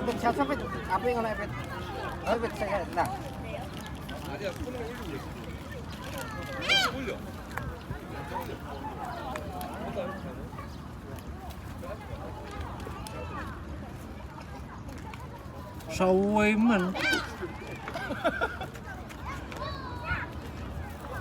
Pet siapa pet? Apa yang oleh pet? Oh pet saya nah. 아니야, 손을 올리고 올려. Sâu em mình